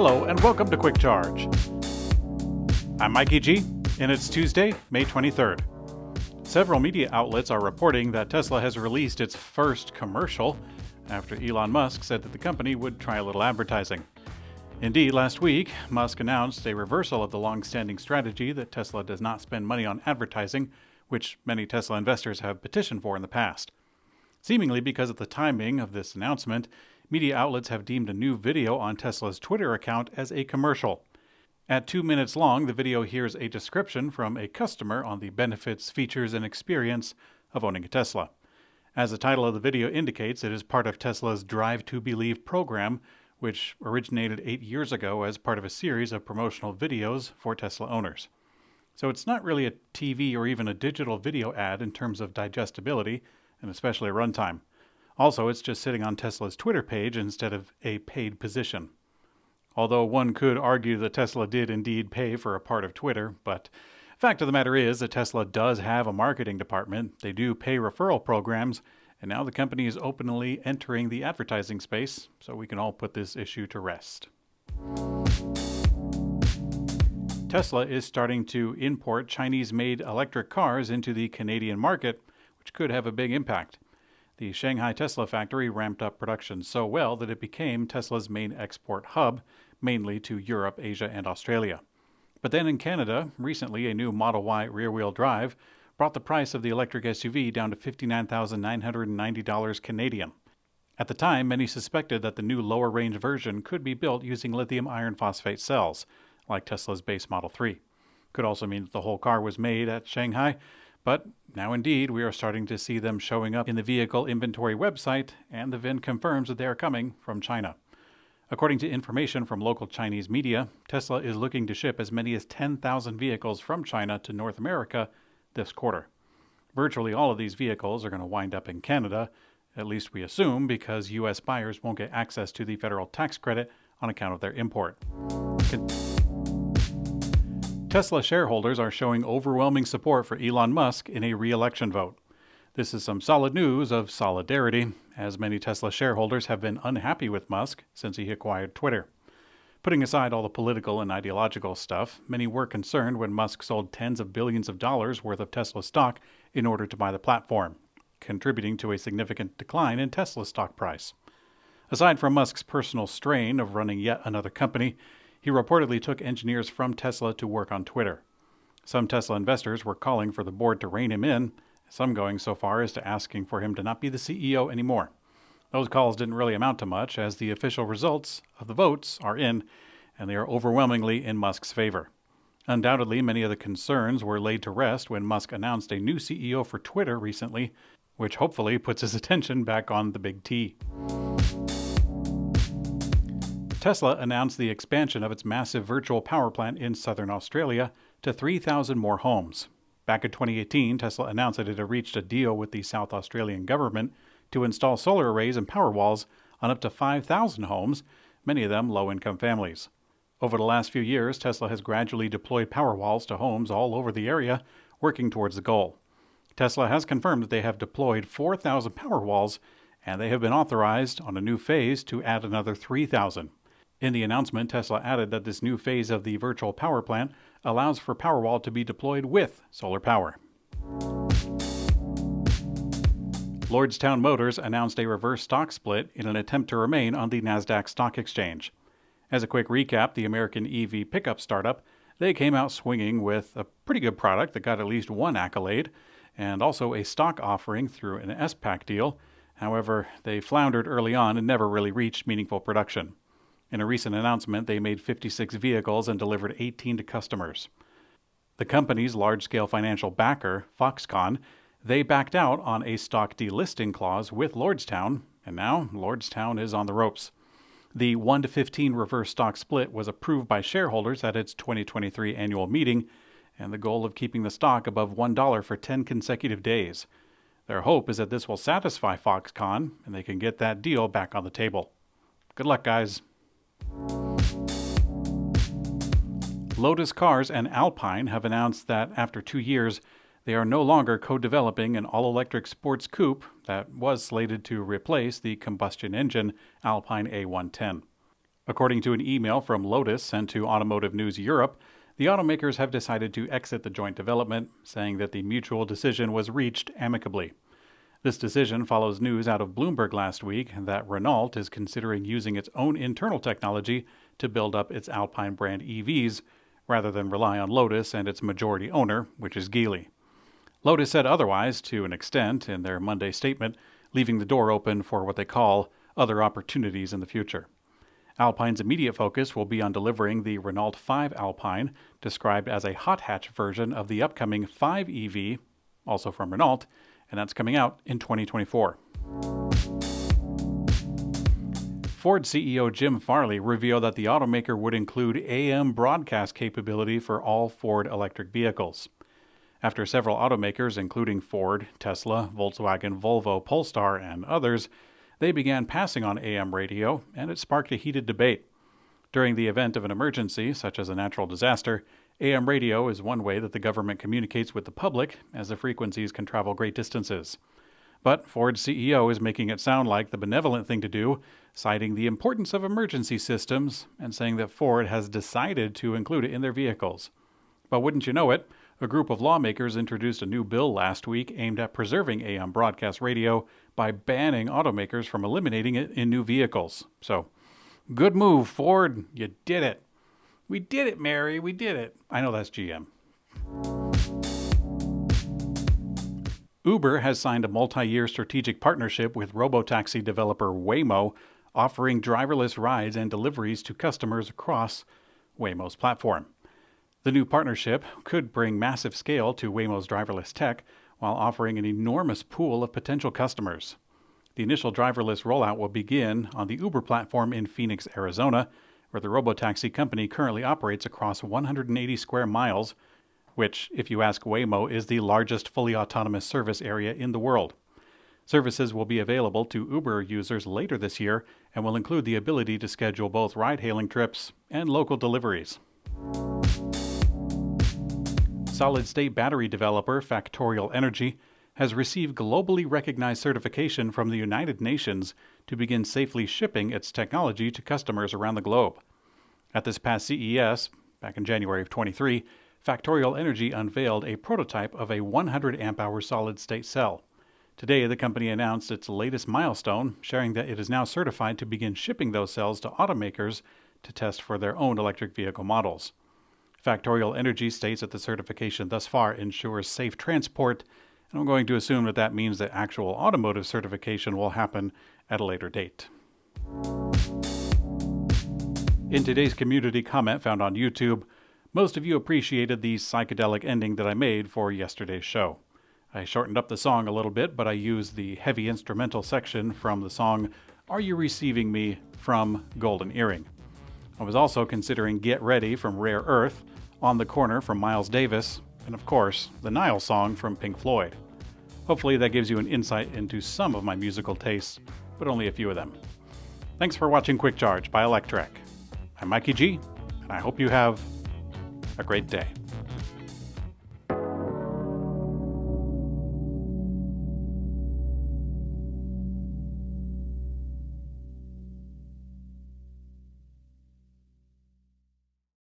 Hello and welcome to Quick Charge. I'm Mikey G, and it's Tuesday, May 23rd. Several media outlets are reporting that Tesla has released its first commercial after Elon Musk said that the company would try a little advertising. Indeed, last week, Musk announced a reversal of the long-standing strategy that Tesla does not spend money on advertising, which many Tesla investors have petitioned for in the past. Seemingly because of the timing of this announcement, media outlets have deemed a new video on Tesla's Twitter account as a commercial. At 2 minutes long, the video hears a description from a customer on the benefits, features, and experience of owning a Tesla. As the title of the video indicates, it is part of Tesla's Drive to Believe program, which originated 8 years ago as part of a series of promotional videos for Tesla owners. So it's not really a TV or even a digital video ad in terms of digestibility, and especially runtime. Also, it's just sitting on Tesla's Twitter page instead of a paid position. Although one could argue that Tesla did indeed pay for a part of Twitter, but fact of the matter is that Tesla does have a marketing department, they do pay referral programs, and now the company is openly entering the advertising space, so we can all put this issue to rest. Tesla is starting to import Chinese-made electric cars into the Canadian market, which could have a big impact. The Shanghai Tesla factory ramped up production so well that it became Tesla's main export hub, mainly to Europe, Asia, and Australia. But then in Canada, recently a new Model Y rear-wheel drive brought the price of the electric SUV down to $59,990 Canadian. At the time, many suspected that the new lower-range version could be built using lithium iron phosphate cells, like Tesla's base Model 3. Could also mean that the whole car was made at Shanghai, but now indeed we are starting to see them showing up in the vehicle inventory website, and the VIN confirms that they are coming from China. According to information from local Chinese media, Tesla is looking to ship as many as 10,000 vehicles from China to North America this quarter. Virtually all of these vehicles are going to wind up in Canada, at least we assume, because U.S. buyers won't get access to the federal tax credit on account of their import. Tesla shareholders are showing overwhelming support for Elon Musk in a re-election vote. This is some solid news of solidarity, as many Tesla shareholders have been unhappy with Musk since he acquired Twitter. Putting aside all the political and ideological stuff, many were concerned when Musk sold tens of billions of dollars worth of Tesla stock in order to buy the platform, contributing to a significant decline in Tesla's stock price. Aside from Musk's personal strain of running yet another company, he reportedly took engineers from Tesla to work on Twitter. Some Tesla investors were calling for the board to rein him in, some going so far as to asking for him to not be the CEO anymore. Those calls didn't really amount to much, as the official results of the votes are in, and they are overwhelmingly in Musk's favor. Undoubtedly, many of the concerns were laid to rest when Musk announced a new CEO for Twitter recently, which hopefully puts his attention back on the big T. Tesla announced the expansion of its massive virtual power plant in southern Australia to 3,000 more homes. Back in 2018, Tesla announced that it had reached a deal with the South Australian government to install solar arrays and power walls on up to 5,000 homes, many of them low-income families. Over the last few years, Tesla has gradually deployed power walls to homes all over the area, working towards the goal. Tesla has confirmed that they have deployed 4,000 power walls, and they have been authorized on a new phase to add another 3,000. In the announcement, Tesla added that this new phase of the virtual power plant allows for Powerwall to be deployed with solar power. Lordstown Motors announced a reverse stock split in an attempt to remain on the NASDAQ stock exchange. As a quick recap, the American EV pickup startup, they came out swinging with a pretty good product that got at least one accolade, and also a stock offering through an SPAC deal. However, they floundered early on and never really reached meaningful production. In a recent announcement, they made 56 vehicles and delivered 18 to customers. The company's large-scale financial backer, Foxconn, they backed out on a stock delisting clause with Lordstown, and now Lordstown is on the ropes. The 1-to-15 reverse stock split was approved by shareholders at its 2023 annual meeting, and the goal of keeping the stock above $1 for 10 consecutive days. Their hope is that this will satisfy Foxconn, and they can get that deal back on the table. Good luck, guys. Lotus Cars and Alpine have announced that after 2 years, they are no longer co-developing an all-electric sports coupe that was slated to replace the combustion engine Alpine A110. According to an email from Lotus sent to Automotive News Europe, the automakers have decided to exit the joint development, saying that the mutual decision was reached amicably. This decision follows news out of Bloomberg last week that Renault is considering using its own internal technology to build up its Alpine brand EVs, rather than rely on Lotus and its majority owner, which is Geely. Lotus said otherwise, to an extent, in their Monday statement, leaving the door open for what they call other opportunities in the future. Alpine's immediate focus will be on delivering the Renault 5 Alpine, described as a hot hatch version of the upcoming 5 EV, also from Renault, and that's coming out in 2024. Ford CEO Jim Farley revealed that the automaker would include AM broadcast capability for all Ford electric vehicles. After several automakers, including Ford, Tesla, Volkswagen, Volvo, Polestar, and others, they began passing on AM radio, and it sparked a heated debate. During the event of an emergency, such as a natural disaster, AM radio is one way that the government communicates with the public, as the frequencies can travel great distances. But Ford's CEO is making it sound like the benevolent thing to do, citing the importance of emergency systems and saying that Ford has decided to include it in their vehicles. But wouldn't you know it, a group of lawmakers introduced a new bill last week aimed at preserving AM broadcast radio by banning automakers from eliminating it in new vehicles. So, good move, Ford. You did it. We did it, Mary. We did it. I know that's GM. Uber has signed a multi-year strategic partnership with robotaxi developer Waymo, offering driverless rides and deliveries to customers across Waymo's platform. The new partnership could bring massive scale to Waymo's driverless tech while offering an enormous pool of potential customers. The initial driverless rollout will begin on the Uber platform in Phoenix, Arizona, where the robotaxi company currently operates across 180 square miles, which, if you ask Waymo, is the largest fully autonomous service area in the world. Services will be available to Uber users later this year and will include the ability to schedule both ride-hailing trips and local deliveries. Solid-state battery developer Factorial Energy has received globally recognized certification from the United Nations to begin safely shipping its technology to customers around the globe. At this past CES, back in January of 23, Factorial Energy unveiled a prototype of a 100 amp-hour solid-state cell. Today, the company announced its latest milestone, sharing that it is now certified to begin shipping those cells to automakers to test for their own electric vehicle models. Factorial Energy states that the certification thus far ensures safe transport, and I'm going to assume that that means that actual automotive certification will happen at a later date. In today's community comment found on YouTube, most of you appreciated the psychedelic ending that I made for yesterday's show. I shortened up the song a little bit, but I used the heavy instrumental section from the song Are You Receiving Me from Golden Earring. I was also considering Get Ready from Rare Earth, On the Corner from Miles Davis, and of course, the Nile song from Pink Floyd. Hopefully that gives you an insight into some of my musical tastes, but only a few of them. Thanks for watching Quick Charge by Electrek. I'm Mikey G, and I hope you have a great day.